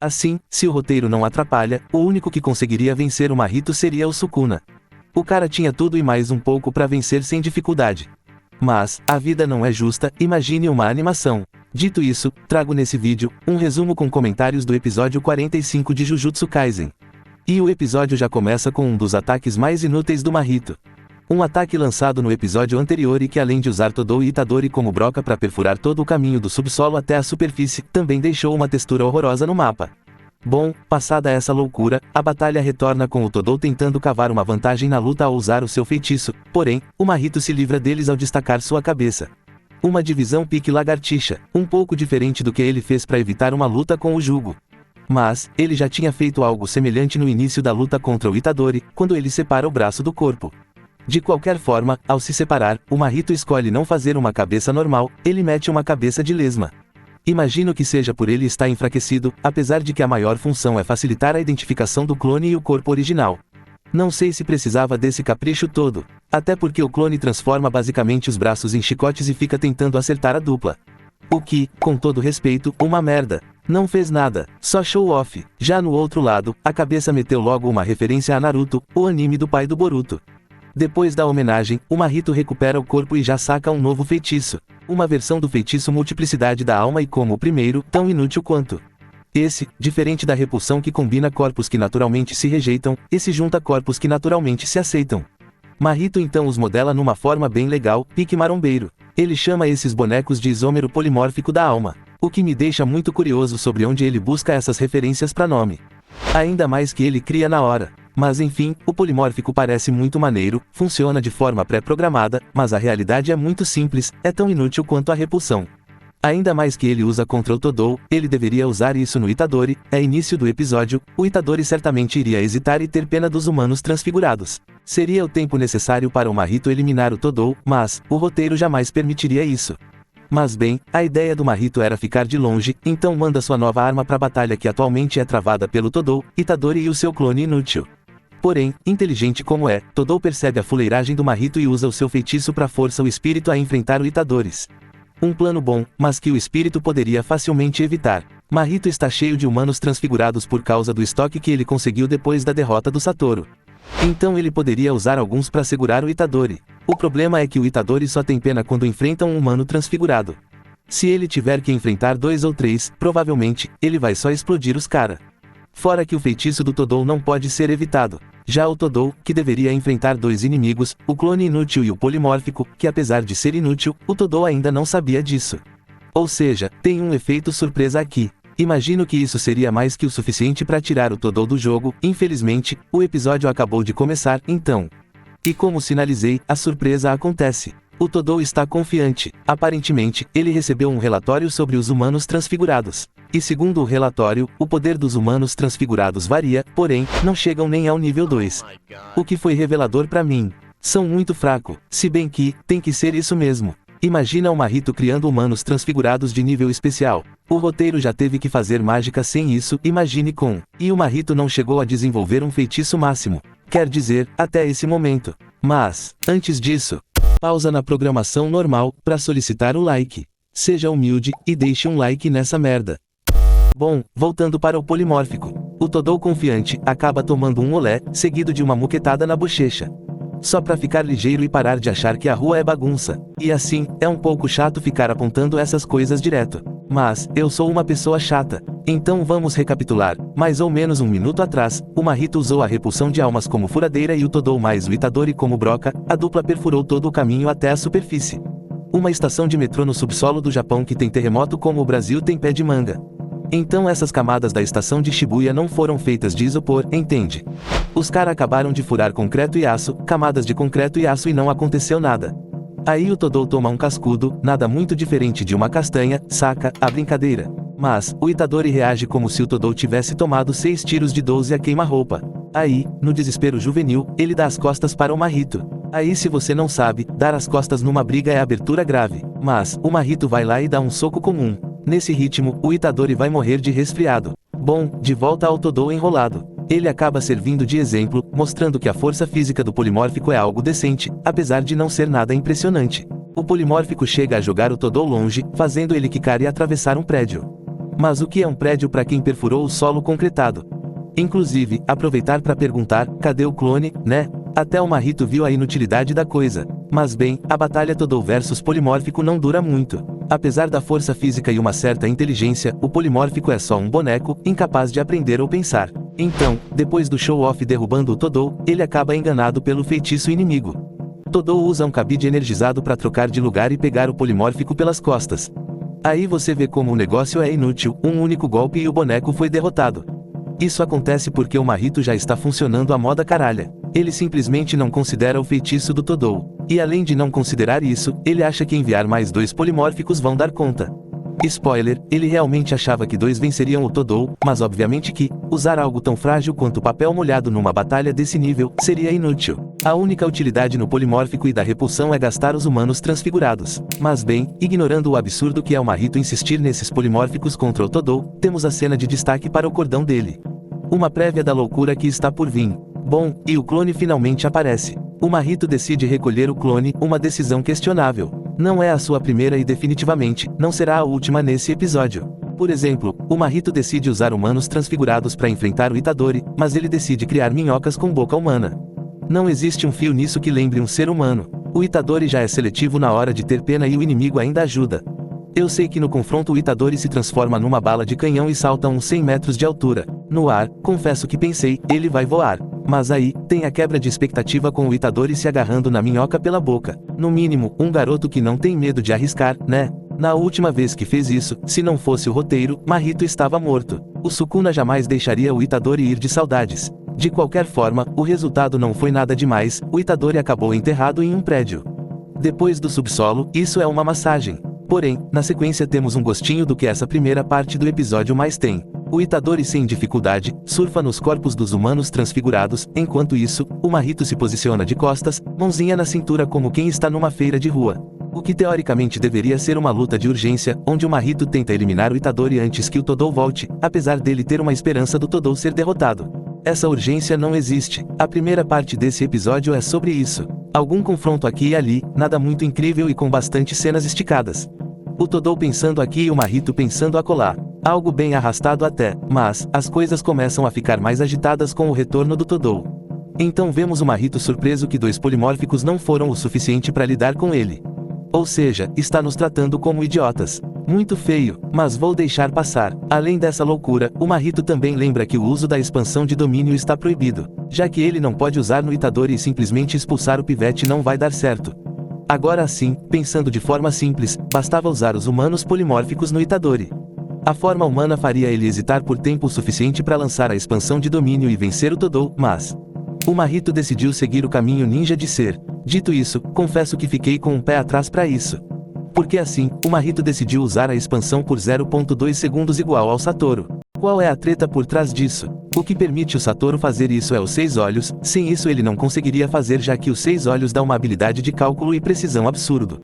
Assim, se o roteiro não atrapalha, o único que conseguiria vencer o Mahito seria o Sukuna. O cara tinha tudo e mais um pouco pra vencer sem dificuldade. Mas, a vida não é justa, imagine uma animação. Dito isso, trago nesse vídeo, um resumo com comentários do episódio 45 de Jujutsu Kaisen. E o episódio já começa com um dos ataques mais inúteis do Mahito. Um ataque lançado no episódio anterior e que além de usar Todou e Itadori como broca para perfurar todo o caminho do subsolo até a superfície, também deixou uma textura horrorosa no mapa. Bom, passada essa loucura, a batalha retorna com o Todou tentando cavar uma vantagem na luta ao usar o seu feitiço, porém, o Mahito se livra deles ao destacar sua cabeça. Uma divisão pique lagartixa, um pouco diferente do que ele fez para evitar uma luta com o Jugo. Mas, ele já tinha feito algo semelhante no início da luta contra o Itadori, quando ele separa o braço do corpo. De qualquer forma, ao se separar, o Mahito escolhe não fazer uma cabeça normal, ele mete uma cabeça de lesma. Imagino que seja por ele estar enfraquecido, apesar de que a maior função é facilitar a identificação do clone e o corpo original. Não sei se precisava desse capricho todo, até porque o clone transforma basicamente os braços em chicotes e fica tentando acertar a dupla. O que, com todo respeito, uma merda. Não fez nada, só show off. Já no outro lado, a cabeça meteu logo uma referência a Naruto, o anime do pai do Boruto. Depois da homenagem, o Mahito recupera o corpo e já saca um novo feitiço. Uma versão do feitiço Multiplicidade da Alma e como o primeiro, tão inútil quanto. Esse, diferente da repulsão que combina corpos que naturalmente se rejeitam, esse junta corpos que naturalmente se aceitam. Mahito então os modela numa forma bem legal, pique marombeiro. Ele chama esses bonecos de isômero polimórfico da alma. O que me deixa muito curioso sobre onde ele busca essas referências para nome. Ainda mais que ele cria na hora. Mas enfim, o polimórfico parece muito maneiro, funciona de forma pré-programada, mas a realidade é muito simples, é tão inútil quanto a repulsão. Ainda mais que ele usa contra o Todou, ele deveria usar isso no Itadori, é início do episódio, o Itadori certamente iria hesitar e ter pena dos humanos transfigurados. Seria o tempo necessário para o Mahito eliminar o Todou, mas, o roteiro jamais permitiria isso. Mas bem, a ideia do Mahito era ficar de longe, então manda sua nova arma para a batalha que atualmente é travada pelo Todou, Itadori e o seu clone inútil. Porém, inteligente como é, Todou percebe a fuleiragem do Mahito e usa o seu feitiço para força o espírito a enfrentar o Itadoris. Um plano bom, mas que o espírito poderia facilmente evitar. Mahito está cheio de humanos transfigurados por causa do estoque que ele conseguiu depois da derrota do Satoru. Então ele poderia usar alguns para segurar o Itadori. O problema é que o Itadori só tem pena quando enfrenta um humano transfigurado. Se ele tiver que enfrentar 2 ou 3, provavelmente, ele vai só explodir os cara. Fora que o feitiço do Todou não pode ser evitado. Já o Todou, que deveria enfrentar 2 inimigos, o clone inútil e o polimórfico, que apesar de ser inútil, o Todou ainda não sabia disso. Ou seja, tem um efeito surpresa aqui. Imagino que isso seria mais que o suficiente para tirar o Todou do jogo, infelizmente, o episódio acabou de começar, então. E como sinalizei, a surpresa acontece. O Todou está confiante, aparentemente, ele recebeu um relatório sobre os humanos transfigurados. E segundo o relatório, o poder dos humanos transfigurados varia, porém, não chegam nem ao nível 2. O que foi revelador para mim. São muito fraco, se bem que, tem que ser isso mesmo. Imagina o Mahito criando humanos transfigurados de nível especial. O roteiro já teve que fazer mágica sem isso, imagine com. E o Mahito não chegou a desenvolver um feitiço máximo. Quer dizer, até esse momento. Mas, antes disso, pausa na programação normal, para solicitar o like. Seja humilde, e deixe um like nessa merda. Bom, voltando para o polimórfico. O Todou confiante, acaba tomando um olé, seguido de uma muquetada na bochecha. Só pra ficar ligeiro e parar de achar que a rua é bagunça. E assim, é um pouco chato ficar apontando essas coisas direto. Mas, eu sou uma pessoa chata. Então vamos recapitular. Mais ou menos 1 minuto atrás, o Mahito usou a repulsão de almas como furadeira e o Todou mais o Itadori como broca, a dupla perfurou todo o caminho até a superfície. Uma estação de metrô no subsolo do Japão que tem terremoto como o Brasil tem pé de manga. Então essas camadas da estação de Shibuya não foram feitas de isopor, entende? Os cara acabaram de furar concreto e aço, camadas de concreto e aço e não aconteceu nada. Aí o Todou toma um cascudo, nada muito diferente de uma castanha, saca, a brincadeira. Mas, o Itadori reage como se o Todou tivesse tomado 6 tiros de 12 a queima-roupa. Aí, no desespero juvenil, ele dá as costas para o Mahito. Aí se você não sabe, dar as costas numa briga é abertura grave. Mas, o Mahito vai lá e dá um soco comum. Nesse ritmo, o Itadori vai morrer de resfriado. Bom, de volta ao Todou enrolado. Ele acaba servindo de exemplo, mostrando que a força física do polimórfico é algo decente, apesar de não ser nada impressionante. O polimórfico chega a jogar o Todou longe, fazendo ele quicar e atravessar um prédio. Mas o que é um prédio para quem perfurou o solo concretado? Inclusive, aproveitar para perguntar, cadê o clone, né? Até o Mahito viu a inutilidade da coisa. Mas bem, a batalha Todou versus Polimórfico não dura muito. Apesar da força física e uma certa inteligência, o Polimórfico é só um boneco, incapaz de aprender ou pensar. Então, depois do show-off derrubando o Todou, ele acaba enganado pelo feitiço inimigo. Todou usa um cabide energizado para trocar de lugar e pegar o Polimórfico pelas costas. Aí você vê como o negócio é inútil, um único golpe e o boneco foi derrotado. Isso acontece porque o Mahito já está funcionando a moda caralha. Ele simplesmente não considera o feitiço do Todou. E além de não considerar isso, ele acha que enviar mais 2 polimórficos vão dar conta. Spoiler, ele realmente achava que 2 venceriam o Todou, mas obviamente que, usar algo tão frágil quanto papel molhado numa batalha desse nível, seria inútil. A única utilidade no polimórfico e da repulsão é gastar os humanos transfigurados. Mas bem, ignorando o absurdo que é o Mahito insistir nesses polimórficos contra o Todou, temos a cena de destaque para o cordão dele. Uma prévia da loucura que está por vir. Bom, e o clone finalmente aparece. O Mahito decide recolher o clone, uma decisão questionável. Não é a sua primeira e definitivamente, não será a última nesse episódio. Por exemplo, o Mahito decide usar humanos transfigurados para enfrentar o Itadori, mas ele decide criar minhocas com boca humana. Não existe um fio nisso que lembre um ser humano. O Itadori já é seletivo na hora de ter pena e o inimigo ainda ajuda. Eu sei que no confronto o Itadori se transforma numa bala de canhão e salta uns 100 metros de altura. No ar, confesso que pensei, ele vai voar. Mas aí, tem a quebra de expectativa com o Itadori se agarrando na minhoca pela boca. No mínimo, um garoto que não tem medo de arriscar, né? Na última vez que fez isso, se não fosse o roteiro, Mahito estava morto. O Sukuna jamais deixaria o Itadori ir de saudades. De qualquer forma, o resultado não foi nada demais, o Itadori acabou enterrado em um prédio. Depois do subsolo, isso é uma massagem. Porém, na sequência temos um gostinho do que essa primeira parte do episódio mais tem. O Itadori sem dificuldade, surfa nos corpos dos humanos transfigurados, enquanto isso, o Mahito se posiciona de costas, mãozinha na cintura como quem está numa feira de rua. O que teoricamente deveria ser uma luta de urgência, onde o Mahito tenta eliminar o Itadori antes que o Todou volte, apesar dele ter uma esperança do Todou ser derrotado. Essa urgência não existe. A primeira parte desse episódio é sobre isso. Algum confronto aqui e ali, nada muito incrível e com bastante cenas esticadas. O Todou pensando aqui e o Mahito pensando acolá. Algo bem arrastado até, mas, as coisas começam a ficar mais agitadas com o retorno do Todou. Então vemos o Mahito surpreso que 2 polimórficos não foram o suficiente para lidar com ele. Ou seja, está nos tratando como idiotas. Muito feio, mas vou deixar passar. Além dessa loucura, o Mahito também lembra que o uso da expansão de domínio está proibido, já que ele não pode usar no Itadori e simplesmente expulsar o pivete não vai dar certo. Agora sim, pensando de forma simples, bastava usar os humanos polimórficos no Itadori. A forma humana faria ele hesitar por tempo suficiente para lançar a expansão de domínio e vencer o Todou, mas o Mahito decidiu seguir o caminho ninja de ser. Dito isso, confesso que fiquei com um pé atrás para isso. Porque assim, o Mahito decidiu usar a expansão por 0.2 segundos igual ao Satoru. Qual é a treta por trás disso? O que permite o Satoru fazer isso é os 6 olhos, sem isso ele não conseguiria fazer já que os 6 olhos dá uma habilidade de cálculo e precisão absurdo.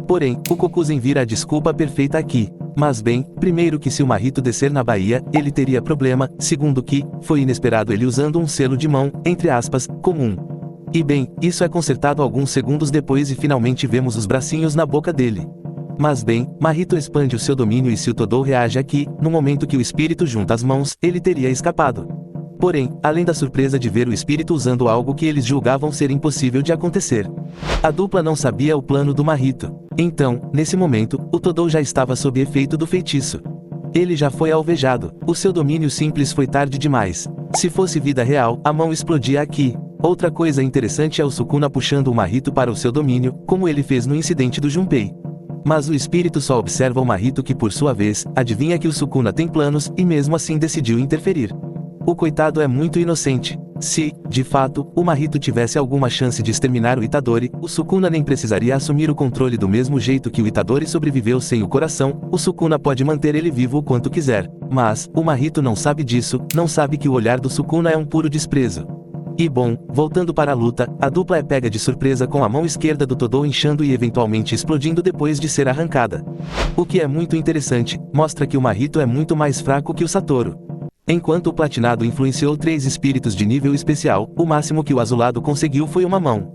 Porém, o Kokuzen vira a desculpa perfeita aqui. Mas bem, primeiro que se o Mahito descer na Bahia, ele teria problema, segundo que, foi inesperado ele usando um selo de mão, entre aspas, comum. E bem, isso é consertado alguns segundos depois e finalmente vemos os bracinhos na boca dele. Mas bem, Mahito expande o seu domínio e se o Todou reage aqui, no momento que o espírito junta as mãos, ele teria escapado. Porém, além da surpresa de ver o espírito usando algo que eles julgavam ser impossível de acontecer, a dupla não sabia o plano do Mahito. Então, nesse momento, o Todou já estava sob efeito do feitiço. Ele já foi alvejado. O seu domínio simples foi tarde demais. Se fosse vida real, a mão explodia aqui. Outra coisa interessante é o Sukuna puxando o Mahito para o seu domínio, como ele fez no incidente do Junpei. Mas o espírito só observa o Mahito que por sua vez, adivinha que o Sukuna tem planos, e mesmo assim decidiu interferir. O coitado é muito inocente. Se, de fato, o Mahito tivesse alguma chance de exterminar o Itadori, o Sukuna nem precisaria assumir o controle do mesmo jeito que o Itadori sobreviveu sem o coração, o Sukuna pode manter ele vivo o quanto quiser. Mas, o Mahito não sabe disso, não sabe que o olhar do Sukuna é um puro desprezo. E bom, voltando para a luta, a dupla é pega de surpresa com a mão esquerda do Todou inchando e eventualmente explodindo depois de ser arrancada. O que é muito interessante, mostra que o Mahito é muito mais fraco que o Satoru. Enquanto o platinado influenciou 3 espíritos de nível especial, o máximo que o azulado conseguiu foi uma mão.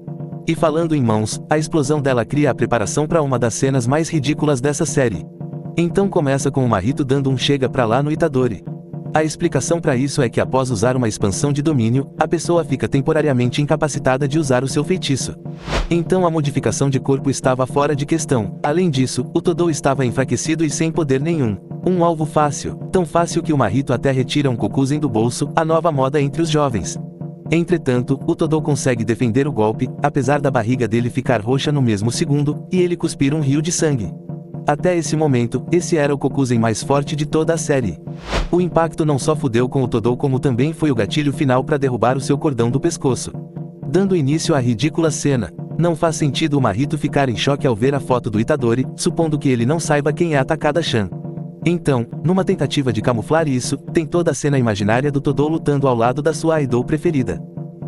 E falando em mãos, a explosão dela cria a preparação para uma das cenas mais ridículas dessa série. Então começa com o Mahito dando um chega pra lá no Itadori. A explicação para isso é que após usar uma expansão de domínio, a pessoa fica temporariamente incapacitada de usar o seu feitiço. Então a modificação de corpo estava fora de questão. Além disso, o Todou estava enfraquecido e sem poder nenhum. Um alvo fácil, tão fácil que o Mahito até retira um Kokuzen do bolso, a nova moda entre os jovens. Entretanto, o Todou consegue defender o golpe, apesar da barriga dele ficar roxa no mesmo segundo, e ele cuspir um rio de sangue. Até esse momento, esse era o Kokuzen mais forte de toda a série. O impacto não só fudeu com o Todou como também foi o gatilho final para derrubar o seu cordão do pescoço. Dando início à ridícula cena. Não faz sentido o Mahito ficar em choque ao ver a foto do Itadori, supondo que ele não saiba quem é a Takada-chan. Então, numa tentativa de camuflar isso, tem toda a cena imaginária do Todou lutando ao lado da sua idol preferida.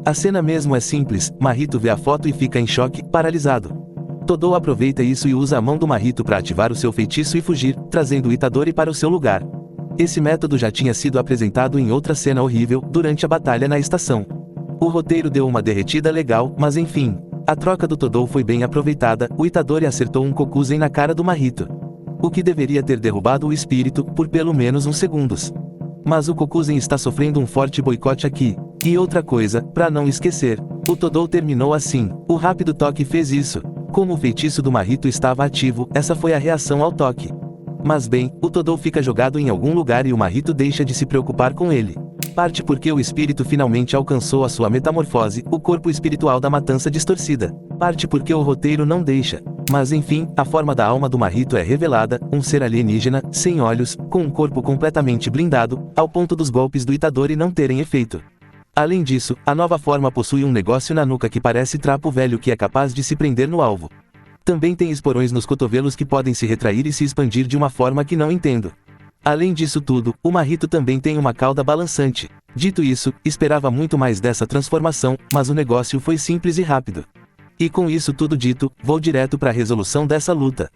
A cena mesmo é simples, Mahito vê a foto e fica em choque, paralisado. Todou aproveita isso e usa a mão do Mahito para ativar o seu feitiço e fugir, trazendo o Itadori para o seu lugar. Esse método já tinha sido apresentado em outra cena horrível, durante a batalha na estação. O roteiro deu uma derretida legal, mas enfim. A troca do Todou foi bem aproveitada, o Itadori acertou um Kokuzen na cara do Mahito. O que deveria ter derrubado o espírito, por pelo menos uns segundos. Mas o Kokuzen está sofrendo um forte boicote aqui. E outra coisa, pra não esquecer, o Todou terminou assim, o rápido toque fez isso. Como o feitiço do Mahito estava ativo, essa foi a reação ao toque. Mas bem, o Todou fica jogado em algum lugar e o Mahito deixa de se preocupar com ele. Parte porque o espírito finalmente alcançou a sua metamorfose, o corpo espiritual da matança distorcida. Parte porque o roteiro não deixa. Mas enfim, a forma da alma do Mahito é revelada, um ser alienígena, sem olhos, com um corpo completamente blindado, ao ponto dos golpes do Itadori não terem efeito. Além disso, a nova forma possui um negócio na nuca que parece trapo velho que é capaz de se prender no alvo. Também tem esporões nos cotovelos que podem se retrair e se expandir de uma forma que não entendo. Além disso tudo, o Mahito também tem uma cauda balançante. Dito isso, esperava muito mais dessa transformação, mas o negócio foi simples e rápido. E com isso tudo dito, vou direto para a resolução dessa luta.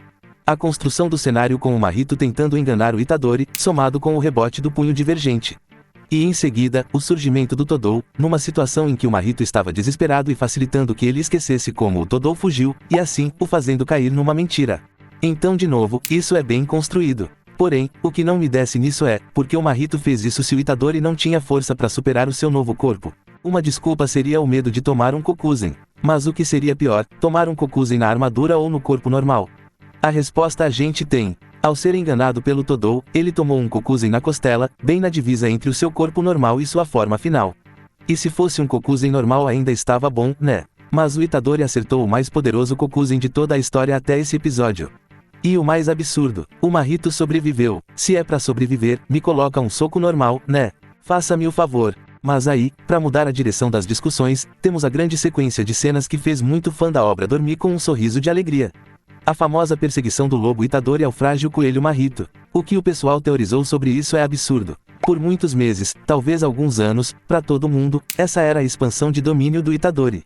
A construção do cenário com o Mahito tentando enganar o Itadori, somado com o rebote do punho divergente. E em seguida, o surgimento do Todou, numa situação em que o Mahito estava desesperado e facilitando que ele esquecesse como o Todou fugiu, e assim, o fazendo cair numa mentira. Então de novo, isso é bem construído. Porém, o que não me desce nisso é, porque o Mahito fez isso se o Itadori não tinha força para superar o seu novo corpo. Uma desculpa seria o medo de tomar um Kokuzen. Mas o que seria pior, tomar um Kokuzen na armadura ou no corpo normal? A resposta a gente tem. Ao ser enganado pelo Todou, ele tomou um Kokuzen na costela, bem na divisa entre o seu corpo normal e sua forma final. E se fosse um Kokuzen normal ainda estava bom, né? Mas o Itadori acertou o mais poderoso Kokuzen de toda a história até esse episódio. E o mais absurdo, o Mahito sobreviveu. Se é pra sobreviver, me coloca um soco normal, né? Faça-me o favor. Mas aí, pra mudar a direção das discussões, temos a grande sequência de cenas que fez muito fã da obra dormir com um sorriso de alegria. A famosa perseguição do lobo Itadori ao frágil coelho Mahito. O que o pessoal teorizou sobre isso é absurdo. Por muitos meses, talvez alguns anos, pra todo mundo, essa era a expansão de domínio do Itadori.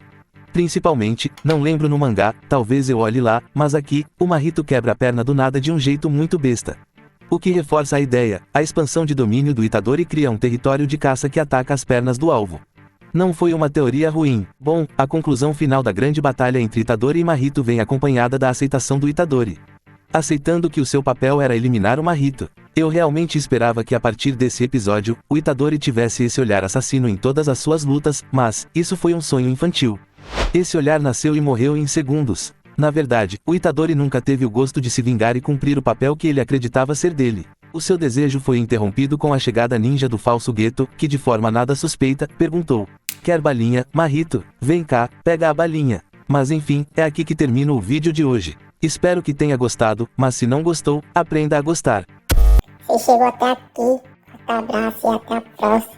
Principalmente, não lembro no mangá, talvez eu olhe lá, mas aqui, o Mahito quebra a perna do nada de um jeito muito besta. O que reforça a ideia, a expansão de domínio do Itadori cria um território de caça que ataca as pernas do alvo. Não foi uma teoria ruim. Bom, a conclusão final da grande batalha entre Itadori e Mahito vem acompanhada da aceitação do Itadori. Aceitando que o seu papel era eliminar o Mahito. Eu realmente esperava que a partir desse episódio, o Itadori tivesse esse olhar assassino em todas as suas lutas, mas, isso foi um sonho infantil. Esse olhar nasceu e morreu em segundos. Na verdade, o Itadori nunca teve o gosto de se vingar e cumprir o papel que ele acreditava ser dele. O seu desejo foi interrompido com a chegada ninja do falso Geto, que de forma nada suspeita, perguntou: "Quer balinha, Mahito? Vem cá, pega a balinha." Mas enfim, é aqui que termina o vídeo de hoje. Espero que tenha gostado, mas se não gostou, aprenda a gostar. Se chegou até aqui, forte abraço e até a próxima.